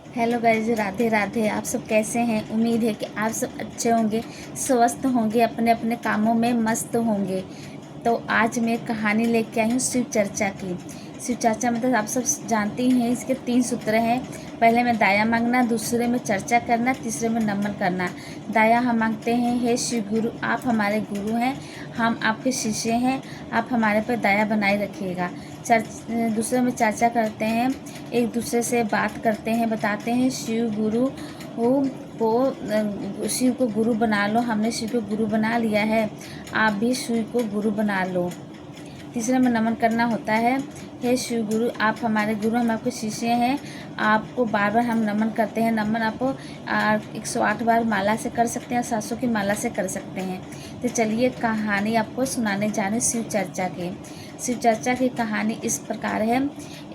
Hello guys, Radhe Radhe. आप सब कैसे हैं? उम्मीद है कि आप सब अच्छे होंगे, स्वस्थ होंगे, अपने अपने कामों में मस्त होंगे। तो आज मैं कहानी लेके आई हूँ शिव चर्चा की। शिव चर्चा मतलब आप सब जानती हैं, इसके 3 सूत्र हैं। पहले में दाया मांगना, दूसरे में चर्चा करना, तीसरे में नमन करना। दाया हम मांगते हैं, हे शिव गुरु, आप हमारे गुरु हैं, हम आपके शिष्य हैं, आप हमारे पर दया बनाए रखिएगा। दूसरे में चर्चा करते हैं, एक दूसरे से बात करते हैं, बताते हैं शिव गुरु शिव को गुरु बना लो, हमने शिव को गुरु बना लिया है, आप भी शिव को गुरु बना लो। तीसरे में नमन करना होता है, हे शिव गुरु, आप हमारे गुरु, हम आपके शिष्य हैं, आपको बार बार हम नमन करते हैं। नमन आप 108 बार माला से कर सकते हैं, 700 की माला से कर सकते हैं। तो चलिए कहानी आपको सुनाने जा रहे शिव चर्चा की। शिव चर्चा की कहानी इस प्रकार है।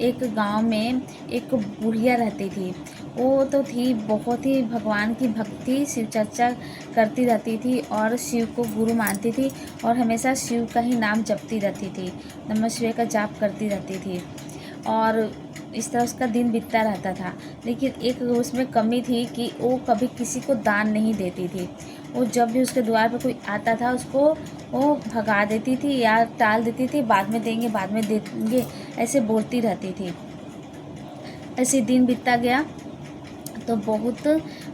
एक गांव में एक बुढ़िया रहती थी। वो तो थी बहुत ही भगवान की भक्ति, शिव चर्चा करती रहती थी और शिव को गुरु मानती थी और हमेशा शिव का ही नाम जपती रहती थी, नमः शिवाय का जाप करती रहती थी। और इस तरह उसका दिन बीतता रहता था। लेकिन एक उसमें कमी थी कि वो कभी किसी को दान नहीं देती थी। वो जब भी उसके द्वार पर कोई आता था उसको वो भगा देती थी या टाल देती थी, बाद में देंगे, बाद में देंगे, ऐसे बोलती रहती थी। ऐसे दिन बीतता गया तो बहुत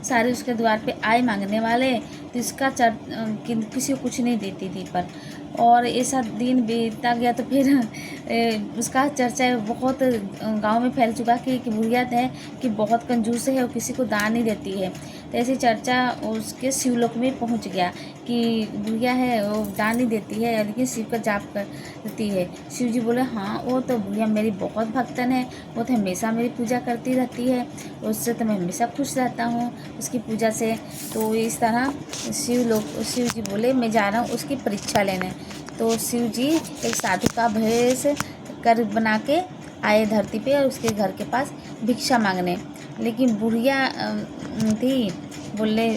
सारे उसके द्वार पे आए मांगने वाले, तो इसका किसी को कुछ नहीं देती थी। पर और ऐसा दिन बीतता गया तो फिर उसका चर्चा बहुत गांव में फैल चुका कि बुढ़िया है कि बहुत कंजूस है और किसी को दान नहीं देती है। तो ऐसी चर्चा उसके शिवलोक में पहुंच गया कि बुढ़िया है वो दान नहीं देती है लेकिन शिव का जाप करती है। शिव जी बोले, हाँ वो तो बुढ़िया मेरी बहुत भक्तन है, वो तो हमेशा मेरी पूजा करती रहती है, उससे तो मैं हमेशा खुश रहता हूँ उसकी पूजा से। तो इस तरह शिव जी बोले, मैं जा रहा हूँ उसकी परीक्षा लेने। तो शिव जी एक साधु का भेष कर बना के आए धरती पे और उसके घर के पास भिक्षा मांगने। लेकिन बुढ़िया थी, बोले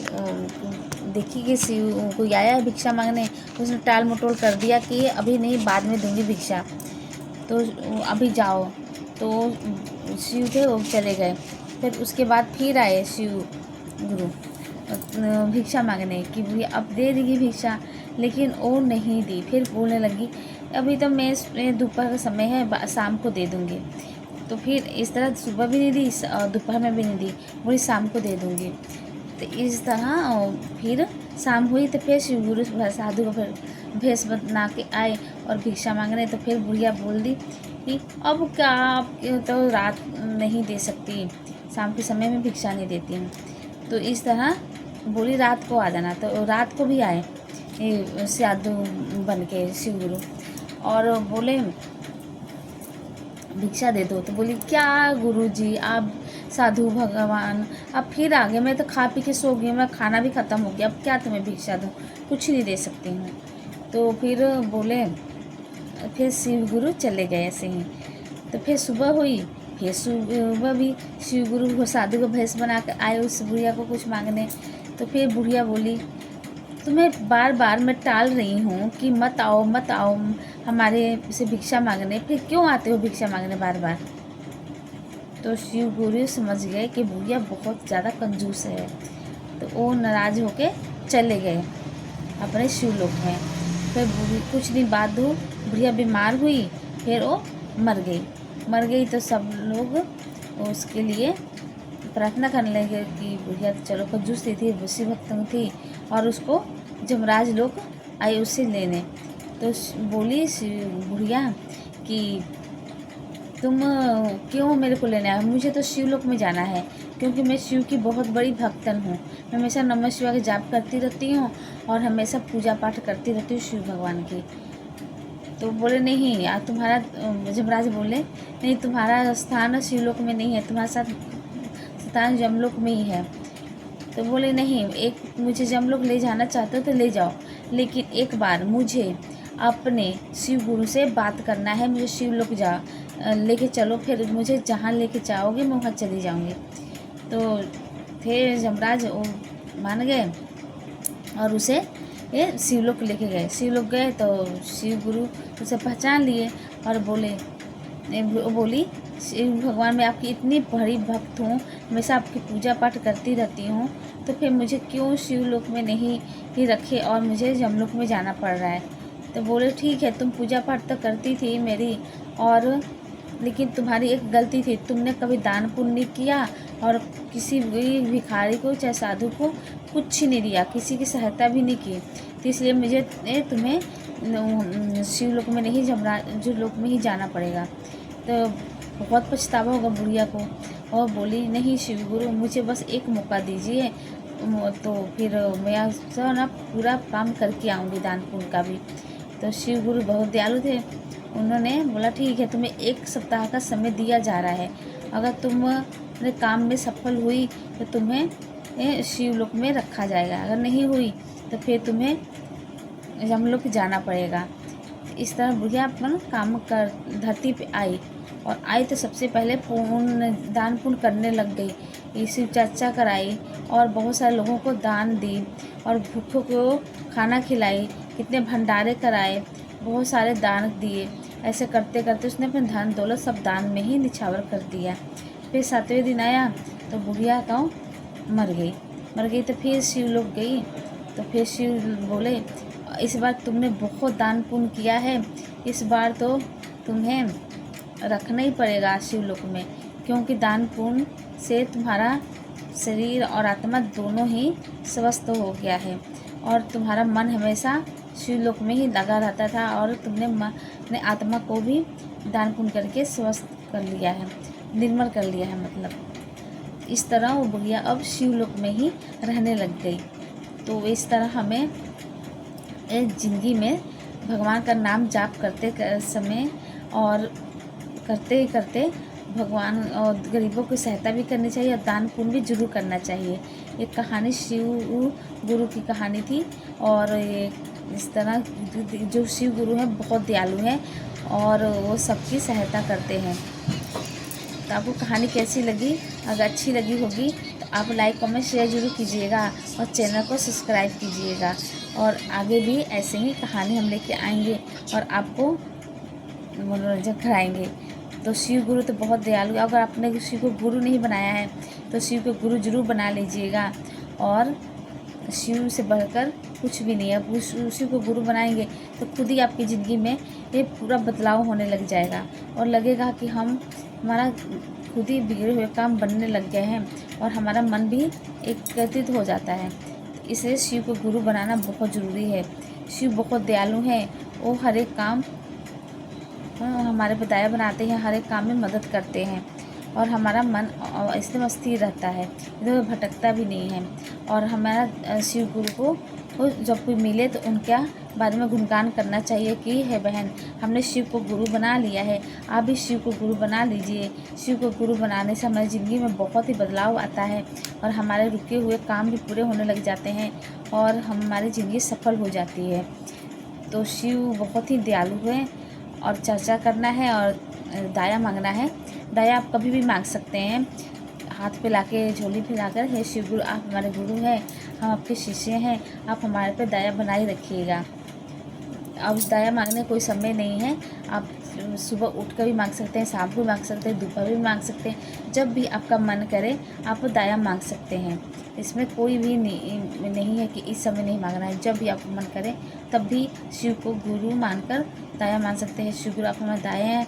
देखी कि शिव कोई आया है भिक्षा मांगने, उसने टाल मटोल कर दिया कि अभी नहीं, बाद में दूंगी भिक्षा, तो अभी जाओ। तो शिव थे वो चले गए। फिर उसके बाद फिर आए शिव गुरु भिक्षा मांगने कि भैया अब दे देगी भिक्षा, लेकिन वो नहीं दी। फिर बोलने लगी, अभी तो मैं दोपहर का समय है, शाम को दे दूँगी। तो फिर इस तरह सुबह भी नहीं दी और दोपहर में भी नहीं दी, बोली शाम को दे दूँगी। तो इस तरह फिर शाम हुई तो फिर शिव गुरु साधु को फिर भेष बना के आए और भिक्षा मांगने। तो फिर बुढ़िया बोल दी कि अब क्या, आप तो रात नहीं दे सकती, शाम के समय में भिक्षा नहीं देती हूँ। तो इस तरह बोली रात को आ जाना। तो रात को भी आए साधु बन के शिव गुरु और बोले भिक्षा दे दो। तो बोली, क्या गुरु जी आप साधु भगवान, अब फिर आ गए, मैं तो खा पी के सो गई, मैं खाना भी ख़त्म हो गया, अब क्या तुम्हें भिक्षा दूँ, कुछ नहीं दे सकती हूँ। तो फिर बोले, फिर शिव गुरु चले गए ऐसे ही। तो फिर सुबह हुई, फिर सुबह भी शिव गुरु साधु को भेष बना कर आए उस बुढ़िया को कुछ मांगने। तो फिर बुढ़िया बोली, तुम्हें बार बार मैं टाल रही हूँ कि मत आओ मत आओ हमारे से भिक्षा मांगने, फिर क्यों आते हो भिक्षा मांगने बार बार। तो शिव गुरु समझ गए कि बुढ़िया बहुत ज़्यादा कंजूस है, तो वो नाराज़ होके चले गए अपने शिवलोक में। फिर कुछ दिन बाद बुढ़िया बीमार हुई, फिर वो मर गई। तो सब लोग उसके लिए प्रार्थना करने लगे कि बुढ़िया तो चलो कंजूस थी, वैसी भक्त थी, और उसको जमराज लोग आए उसे लेने। तो बोली बुढ़िया कि तुम क्यों मेरे को लेने आए, मुझे तो शिवलोक में जाना है, क्योंकि मैं शिव की बहुत बड़ी भक्तन हूँ, मैं हमेशा नमः शिवाय का जाप करती रहती हूँ और हमेशा पूजा पाठ करती रहती हूँ शिव भगवान की। तो बोले, नहीं यार तुम्हारा, जमराज बोले, नहीं तुम्हारा स्थान शिवलोक में नहीं है, तुम्हारा स्थान जमलोक में ही है। तो बोले, नहीं, एक मुझे जमलोक ले जाना चाहते हो तो ले जाओ, लेकिन एक बार मुझे अपने शिव गुरु से बात करना है, मुझे शिवलोक लेके चलो, फिर मुझे जहाँ लेके जाओगे मैं वहाँ चली जाऊँगी। तो फिर जमराज वो मान गए और उसे ये शिवलोक लेके गए। शिवलोक गए तो शिव गुरु उसे पहचान लिए और बोले, वो बोली, शिव भगवान मैं आपकी इतनी बड़ी भक्त हूँ, हमेशा आपकी पूजा पाठ करती रहती हूँ, तो फिर मुझे क्यों शिवलोक में नहीं ही रखे और मुझे यमलोक में जाना पड़ रहा है। तो बोले ठीक है, तुम पूजा पाठ तो करती थी मेरी, और लेकिन तुम्हारी एक गलती थी, तुमने कभी दान पुण्य नहीं किया और किसी भी भिखारी को चाहे साधु को कुछ नहीं दिया, किसी की सहायता भी नहीं की, तो इसलिए मुझे तुम्हें शिवलोक में नहीं जो लोक में ही जाना पड़ेगा। तो बहुत पछतावा होगा बुढ़िया को, और बोली नहीं शिव गुरु, मुझे बस एक मौका दीजिए, तो फिर मैं सब ना पूरा काम करके आऊँगी दान पुण्य का भी। तो शिव गुरु बहुत दयालु थे, उन्होंने बोला ठीक है, तुम्हें 1 सप्ताह का समय दिया जा रहा है, अगर तुम अपने काम में सफल हुई तो तुम्हें शिवलोक में रखा जाएगा, अगर नहीं हुई तो फिर तुम्हें यमलोक जाना पड़ेगा। इस तरह बुढ़िया अपन काम कर धरती पे आई, और आई तो सबसे पहले दान पुण्य करने लग गई, शिव चर्चा कराई और बहुत सारे लोगों को दान दी और भूखों को खाना खिलाई, कितने भंडारे कराए, बहुत सारे दान दिए। ऐसे करते करते उसने अपने धन दौलत सब दान में ही निछावर कर दिया। फिर 7वें दिन आया तो बुढ़िया गाँव मर गई। तो फिर शिवलोक गई, तो फिर शिव बोले इस बार तुमने बहुत दान पुण्य किया है, इस बार तो तुम्हें रखना ही पड़ेगा शिवलोक में, क्योंकि दान पुण्य से तुम्हारा शरीर और आत्मा दोनों ही स्वस्थ हो गया है, और तुम्हारा मन हमेशा शिवलोक में ही लगा रहता था, और तुमने अपने आत्मा को भी दान पुण्य करके स्वस्थ कर लिया है, निर्मल कर लिया है। मतलब इस तरह वो बुढ़िया अब शिवलोक में ही रहने लग गई। तो इस तरह हमें ज़िंदगी में भगवान का नाम जाप करते समय और करते करते भगवान और गरीबों की सहायता भी करनी चाहिए, और दान पुण्य भी जरूर करना चाहिए। ये कहानी शिव गुरु की कहानी थी, और ये इस तरह जो शिव गुरु हैं बहुत दयालु हैं और वो सबकी सहायता करते हैं। तो आपको कहानी कैसी लगी? अगर अच्छी लगी होगी तो आप लाइक कमेंट शेयर जरूर कीजिएगा, और चैनल को सब्सक्राइब कीजिएगा, और आगे भी ऐसे ही कहानी हम लेके आएंगे और आपको मनोरंजन कराएंगे। तो शिव गुरु तो बहुत दयालु है, अगर आपने शिव को गुरु नहीं बनाया है तो शिव को गुरु जरूर बना लीजिएगा, और शिव से बढ़कर कुछ भी नहीं है। शिव को गुरु बनाएंगे तो खुद ही आपकी ज़िंदगी में ये पूरा बदलाव होने लग जाएगा, और लगेगा कि हमारा खुद ही बिगड़े हुए काम बनने लग गए हैं, और हमारा मन भी एकत्रित हो जाता है। इसलिए शिव को गुरु बनाना बहुत ज़रूरी है। शिव बहुत दयालु हैं, वो हर एक काम हमारे पे दया बनाते हैं, हर एक काम में मदद करते हैं, और हमारा मन एकदम स्थिर रहता है, इधर भटकता भी नहीं है। और हमारा शिव गुरु को जब कोई मिले तो उनके बारे में गुणगान करना चाहिए कि है बहन, हमने शिव को गुरु बना लिया है, आप भी शिव को गुरु बना लीजिए। शिव को गुरु बनाने से हमारी ज़िंदगी में बहुत ही बदलाव आता है, और हमारे रुके हुए काम भी पूरे होने लग जाते हैं, और हमारी ज़िंदगी सफल हो जाती है। तो शिव बहुत ही दयालु है, और चर्चा करना है और दया मांगना है। दया आप कभी भी मांग सकते हैं, हाथ पे लाके झोली पे लाकर, हे शिव गुरु आप हमारे गुरु हैं, हम आपके शिष्य हैं, आप हमारे पे दया बनाए रखिएगा। अब दया मांगने कोई समय नहीं है, आप सुबह उठ कर भी मांग सकते हैं, शाम को भी मांग सकते हैं, दोपहर भी मांग सकते हैं, जब भी आपका मन करे आप दया मांग सकते हैं। इसमें कोई भी नहीं है कि इस समय नहीं मांगना है, जब भी आपको मन करे तब भी शिव को गुरु मानकर दया मांग सकते हैं। शिव गुरु आप हमारे दया हैं,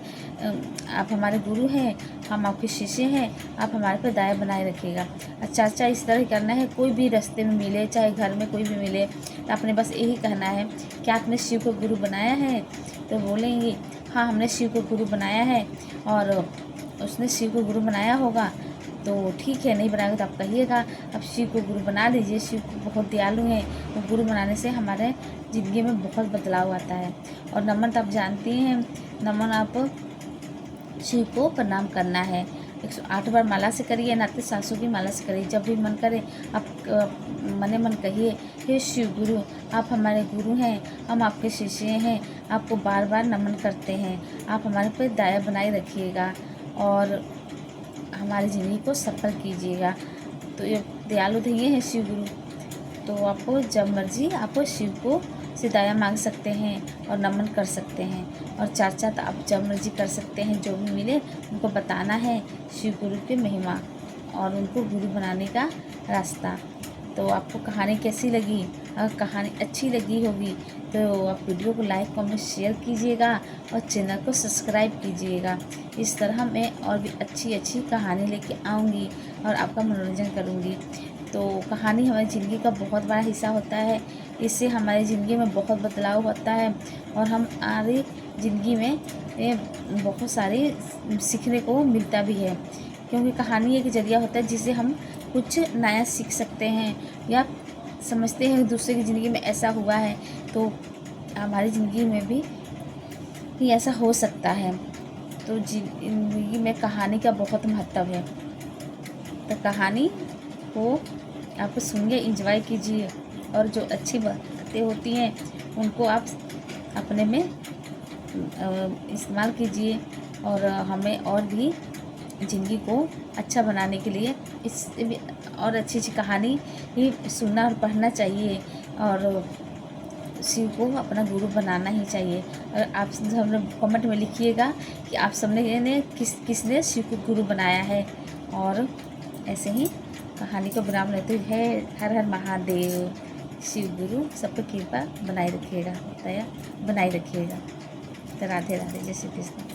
आप हमारे गुरु हैं, हम आपके शिष्य हैं, आप हमारे पे दया बनाए रखिएगा। चर्चा इस तरह करना है, कोई भी रास्ते में मिले, चाहे घर में कोई भी मिले, तो आपने बस यही कहना है कि आपने शिव को गुरु बनाया है, तो बोलेंगे हाँ हमने शिव को गुरु बनाया है, और उसने शिव को गुरु बनाया होगा तो ठीक है, नहीं बनाएगा तो आप कहिएगा। अब शिव को गुरु बना लीजिए, शिव बहुत दयालु हैं, वो गुरु बनाने से हमारे ज़िंदगी में बहुत बदलाव आता है। और नमन तो आप जानती हैं, नमन आप शिव को प्रणाम करना है, 108 बार माला से करिए, नाते 700 की माला से करिए। जब भी मन करे आप मने मन कहिए, हे शिव गुरु आप हमारे गुरु हैं, हम आपके शिष्य हैं, आपको बार बार नमन करते हैं, आप हमारे पे दया बनाए रखिएगा और हमारी ज़िंदगी को सफल कीजिएगा। तो ये दयालु तो ये है शिव गुरु। तो आपको जब मर्जी आप शिव को से दया मांग सकते हैं और नमन कर सकते हैं। और चर्चा तो आप जब मर्जी कर सकते हैं, जो भी मिले उनको बताना है शिव गुरु की महिमा और उनको गुरु बनाने का रास्ता। तो आपको कहानी कैसी लगी? अगर कहानी अच्छी लगी होगी तो आप वीडियो को लाइक कमेंट शेयर कीजिएगा और चैनल को सब्सक्राइब कीजिएगा। इस तरह मैं और भी अच्छी अच्छी कहानी लेके आऊँगी और आपका मनोरंजन करूँगी। तो कहानी हमारी ज़िंदगी का बहुत बड़ा हिस्सा होता है। इससे हमारी ज़िंदगी में बहुत बदलाव होता है और हमारी ज़िंदगी में बहुत सारे सीखने को मिलता भी है, क्योंकि कहानी एक ज़रिया होता है जिससे हम कुछ नया सीख सकते हैं या समझते हैं दूसरे की ज़िंदगी में ऐसा हुआ है तो हमारी ज़िंदगी में भी ऐसा हो सकता है। तो ज़िंदगी में कहानी का बहुत महत्व है। तो कहानी को आप सुनिए, एंजॉय कीजिए और जो अच्छी बातें होती हैं उनको आप अपने में इस्तेमाल कीजिए और हमें और भी ज़िंदगी को अच्छा बनाने के लिए इससे भी और अच्छी अच्छी कहानी ही सुनना और पढ़ना चाहिए और शिव को अपना गुरु बनाना ही चाहिए। और आप सब कमेंट में लिखिएगा कि आप सबने किसने शिव को गुरु बनाया है। और ऐसे ही कहानी को विराम लेते हैं। हर हर महादेव। शिव गुरु सब पर कृपा बनाए रखिएगा, दया बनाए रखिएगा। तो राधे राधे, जय श्री कृष्ण।